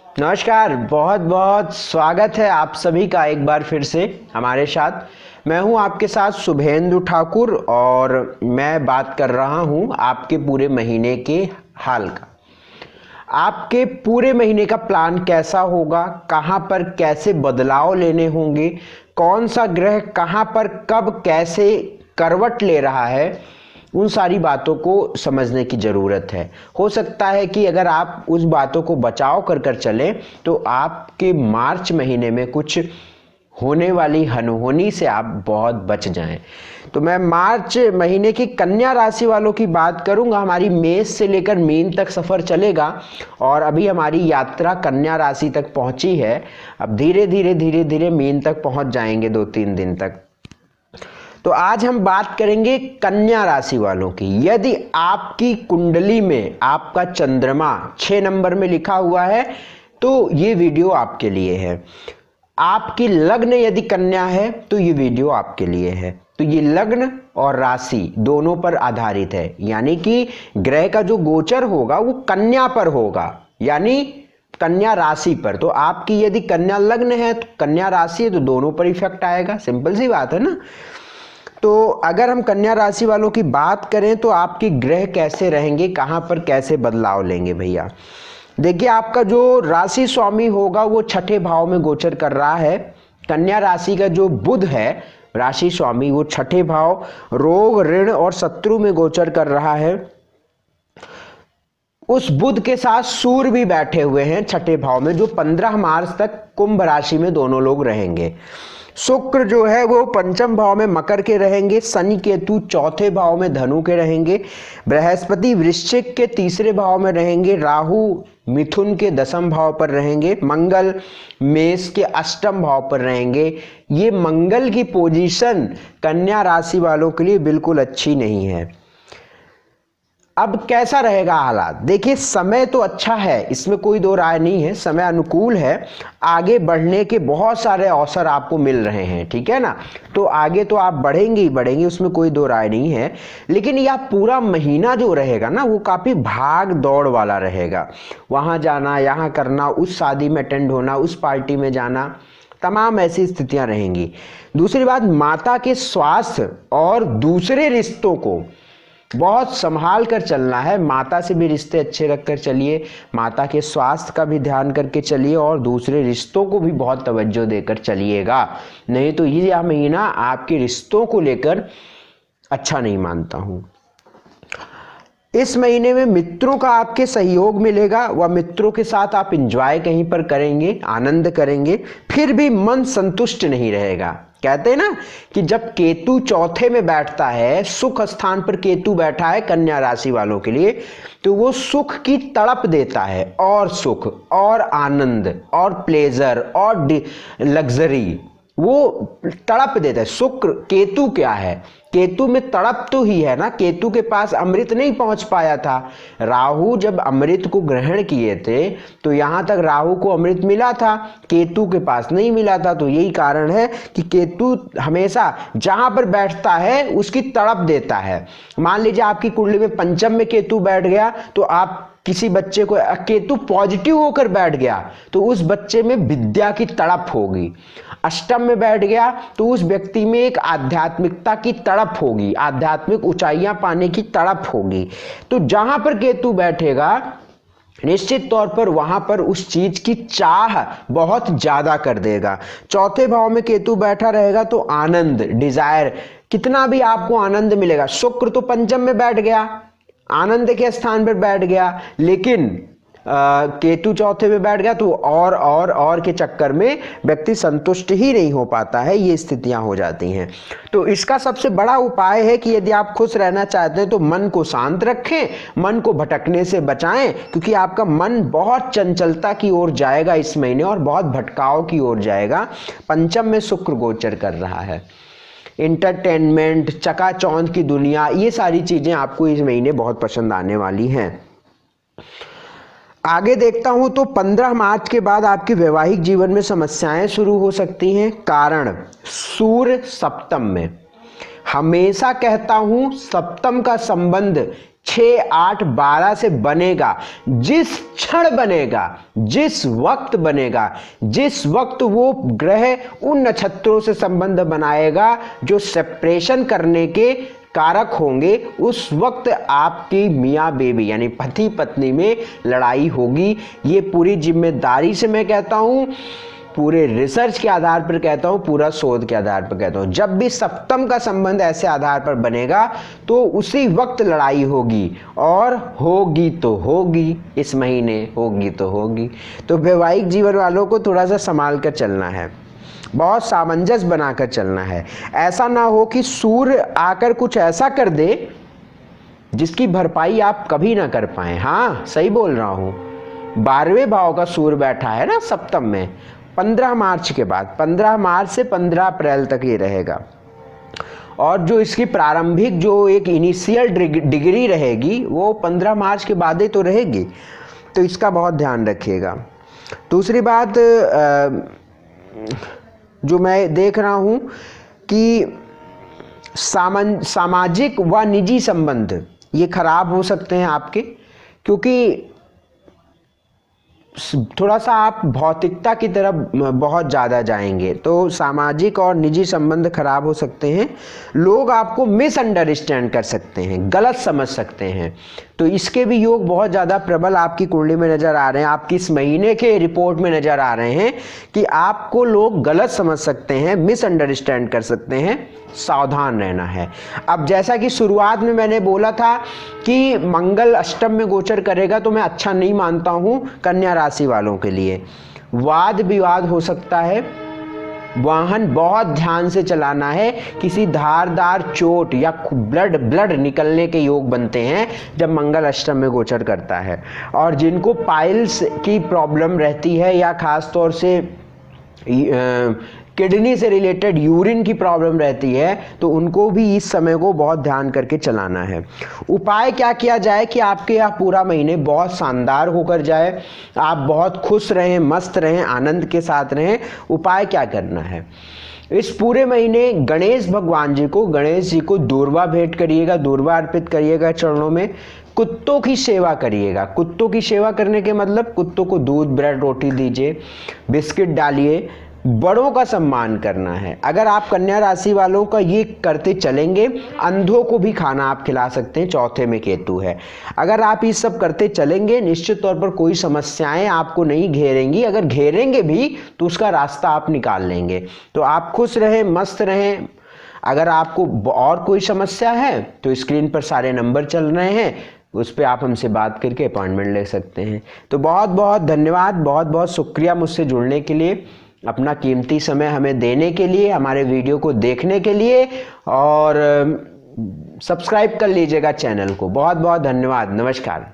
नमस्कार, बहुत बहुत स्वागत है आप सभी का एक बार फिर से हमारे साथ। मैं हूं आपके साथ शुभेंदु ठाकुर और मैं बात कर रहा हूं आपके पूरे महीने के हाल का। आपके पूरे महीने का प्लान कैसा होगा, कहां पर कैसे बदलाव लेने होंगे, कौन सा ग्रह कहां पर कब कैसे करवट ले रहा है, उन सारी बातों को समझने की ज़रूरत है। हो सकता है कि अगर आप उस बातों को बचाव कर कर चलें तो आपके मार्च महीने में कुछ होने वाली अनहोनी से आप बहुत बच जाएं। तो मैं मार्च महीने की कन्या राशि वालों की बात करूंगा। हमारी मेष से लेकर मीन तक सफ़र चलेगा और अभी हमारी यात्रा कन्या राशि तक पहुंची है। अब धीरे धीरे मीन तक पहुंच जाएंगे 2-3 दिन तक। तो आज हम बात करेंगे कन्या राशि वालों की। यदि आपकी कुंडली में आपका चंद्रमा 6 नंबर में लिखा हुआ है तो ये वीडियो आपके लिए है। आपकी लग्न यदि कन्या है तो ये वीडियो आपके लिए है। तो ये लग्न और राशि दोनों पर आधारित है, यानी कि ग्रह का जो गोचर होगा वो कन्या पर होगा, यानी कन्या राशि पर। तो आपकी यदि कन्या लग्न है तो कन्या राशि है तो दोनों पर इफेक्ट आएगा। सिंपल सी बात है ना। तो अगर हम कन्या राशि वालों की बात करें तो आपके ग्रह कैसे रहेंगे, कहां पर कैसे बदलाव लेंगे भैया। देखिए, आपका जो राशि स्वामी होगा वो 6ठे भाव में गोचर कर रहा है। कन्या राशि का जो बुध है राशि स्वामी, वो 6ठे भाव रोग ऋण और शत्रु में गोचर कर रहा है। उस बुध के साथ सूर्य भी बैठे हुए हैं 6ठे भाव में, जो 15 मार्च तक कुंभ राशि में दोनों लोग रहेंगे। शुक्र जो है वो 5म भाव में मकर के रहेंगे। शनि केतु 4थे भाव में धनु के रहेंगे। बृहस्पति वृश्चिक के 3रे भाव में रहेंगे। राहु मिथुन के 10म भाव पर रहेंगे। मंगल मेष के 8म भाव पर रहेंगे। ये मंगल की पोजीशन कन्या राशि वालों के लिए बिल्कुल अच्छी नहीं है। अब कैसा रहेगा हालात, देखिए समय तो अच्छा है, इसमें कोई दो राय नहीं है, समय अनुकूल है। आगे बढ़ने के बहुत सारे अवसर आपको मिल रहे हैं, ठीक है ना। तो आगे तो आप बढ़ेंगे ही बढ़ेंगे, उसमें कोई दो राय नहीं है। लेकिन यह पूरा महीना जो रहेगा ना वो काफ़ी भाग दौड़ वाला रहेगा। वहाँ जाना, यहाँ करना, उस शादी में अटेंड होना, उस पार्टी में जाना, तमाम ऐसी स्थितियाँ रहेंगी। दूसरी बात, माता के स्वास्थ्य और दूसरे रिश्तों को बहुत संभाल कर चलना है। माता से भी रिश्ते अच्छे रखकर चलिए, माता के स्वास्थ्य का भी ध्यान करके चलिए और दूसरे रिश्तों को भी बहुत तवज्जो देकर चलिएगा। नहीं तो ये महीना आपके रिश्तों को लेकर अच्छा नहीं मानता हूँ। इस महीने में मित्रों का आपके सहयोग मिलेगा व मित्रों के साथ आप एंजॉय कहीं पर करेंगे, आनंद करेंगे। फिर भी मन संतुष्ट नहीं रहेगा। कहते हैं ना कि जब केतु 4थे में बैठता है, सुख स्थान पर केतु बैठा है कन्या राशि वालों के लिए, तो वो सुख की तड़प देता है, और सुख और आनंद और प्लेजर और लग्जरी वो तड़प देता है। शुक्र केतु क्या है, केतु में तड़प तो ही है ना। केतु के पास अमृत नहीं पहुंच पाया था। राहु जब अमृत को ग्रहण किए थे तो यहां तक राहु को अमृत मिला था, केतु के पास नहीं मिला था। तो यही कारण है कि केतु हमेशा जहां पर बैठता है उसकी तड़प देता है। मान लीजिए आपकी कुंडली में 5म में केतु बैठ गया तो आप किसी बच्चे को, केतु पॉजिटिव होकर बैठ गया तो उस बच्चे में विद्या की तड़प होगी। 8म में बैठ गया तो उस व्यक्ति में एक आध्यात्मिकता की तड़प होगी, आध्यात्मिक ऊंचाइयां पाने की तड़प होगी। तो जहां पर केतु बैठेगा निश्चित तौर पर वहां पर उस चीज की चाह बहुत ज्यादा कर देगा। 4थे भाव में केतु बैठा रहेगा तो आनंद, डिजायर, कितना भी आपको आनंद मिलेगा। शुक्र तो 5म में बैठ गया, आनंद के स्थान पर बैठ गया, लेकिन केतु 4थे में बैठ गया तो और के चक्कर में व्यक्ति संतुष्ट ही नहीं हो पाता है। ये स्थितियां हो जाती हैं। तो इसका सबसे बड़ा उपाय है कि यदि आप खुश रहना चाहते हैं तो मन को शांत रखें, मन को भटकने से बचाएं, क्योंकि आपका मन बहुत चंचलता की ओर जाएगा इस महीने और बहुत भटकाव की ओर जाएगा। 5म में शुक्र गोचर कर रहा है। इंटरटेनमेंट, चकाचौंध की दुनिया, ये सारी चीजें आपको इस महीने बहुत पसंद आने वाली हैं। आगे देखता हूं तो 15 मार्च के बाद आपके वैवाहिक जीवन में समस्याएं शुरू हो सकती हैं। कारण सूर्य 7म में, हमेशा कहता हूं सप्तम का संबंध 6, 8, 12 से बनेगा। जिस क्षण बनेगा, जिस वक्त बनेगा, जिस वक्त वो ग्रह उन नक्षत्रों से संबंध बनाएगा जो सेपरेशन करने के कारक होंगे, उस वक्त आपकी मियाँ बीवी यानी पति पत्नी में लड़ाई होगी। ये पूरी जिम्मेदारी से मैं कहता हूं, पूरे रिसर्च के आधार पर कहता हूं, पूरा शोध के आधार पर कहता हूं। जब भी सप्तम का संबंध ऐसे आधार पर बनेगा तो उसी वक्त लड़ाई होगी, और होगी तो होगी, इस महीने होगी तो होगी। तो वैवाहिक जीवन वालों को थोड़ा सा संभाल कर चलना है, बहुत सामंजस्य बनाकर चलना है। ऐसा ना हो कि सूर्य आकर कुछ ऐसा कर दे जिसकी भरपाई आप कभी ना कर पाए। हाँ, सही बोल रहा हूं। 12वें भाव का सूर्य बैठा है ना सप्तम में, 15 मार्च के बाद, 15 मार्च से 15 अप्रैल तक ये रहेगा। और जो इसकी प्रारंभिक जो एक इनिशियल डिग्री रहेगी वो 15 मार्च के बाद ही तो रहेगी, तो इसका बहुत ध्यान रखिएगा। दूसरी बात जो मैं देख रहा हूं कि सामाजिक व निजी संबंध ये खराब हो सकते हैं आपके, क्योंकि थोड़ा सा आप भौतिकता की तरफ बहुत ज़्यादा जाएंगे, तो सामाजिक और निजी संबंध खराब हो सकते हैं। लोग आपको मिसअंडरस्टैंड कर सकते हैं, गलत समझ सकते हैं, तो इसके भी योग बहुत ज़्यादा प्रबल आपकी कुंडली में नज़र आ रहे हैं। आपकी इस महीने के रिपोर्ट में नज़र आ रहे हैं कि आपको लोग गलत समझ सकते हैं, मिसअंडरस्टैंड कर सकते हैं, सावधान रहना है। अब जैसा कि शुरुआत में मैंने बोला था कि मंगल अष्टम में गोचर करेगा, तो मैं अच्छा नहीं मानता हूं कन्या राशि वालों के लिए। वाद विवाद हो सकता है, वाहन बहुत ध्यान से चलाना है, किसी धारदार चोट या ब्लड निकलने के योग बनते हैं जब मंगल अष्टम में गोचर करता है। और जिनको पाइल्स की प्रॉब्लम रहती है या खास तौर से किडनी से रिलेटेड यूरिन की प्रॉब्लम रहती है, तो उनको भी इस समय को बहुत ध्यान करके चलाना है। उपाय क्या किया जाए कि आपके यहाँ पूरा महीने बहुत शानदार होकर जाए, आप बहुत खुश रहें, मस्त रहें, आनंद के साथ रहें। उपाय क्या करना है? इस पूरे महीने गणेश भगवान जी को, गणेश जी को दूर्वा भेंट करिएगा, दूर्वा अर्पित करिएगा चरणों में। कुत्तों की सेवा करिएगा। कुत्तों की सेवा करने के मतलब कुत्तों को दूध, ब्रेड, रोटी दीजिए, बिस्किट डालिए। बड़ों का सम्मान करना है। अगर आप कन्या राशि वालों का ये करते चलेंगे, अंधों को भी खाना आप खिला सकते हैं, चौथे में केतु है। अगर आप ये सब करते चलेंगे, निश्चित तौर पर कोई समस्याएं आपको नहीं घेरेंगी। अगर घेरेंगे भी तो उसका रास्ता आप निकाल लेंगे। तो आप खुश रहें, मस्त रहें। अगर आपको और कोई समस्या है तो स्क्रीन पर सारे नंबर चल रहे हैं, उस पर आप हमसे बात करके अपॉइंटमेंट ले सकते हैं। तो बहुत बहुत धन्यवाद, बहुत बहुत शुक्रिया मुझसे जुड़ने के लिए, अपना कीमती समय हमें देने के लिए, हमारे वीडियो को देखने के लिए, और सब्सक्राइब कर लीजिएगा चैनल को। बहुत बहुत धन्यवाद। नमस्कार।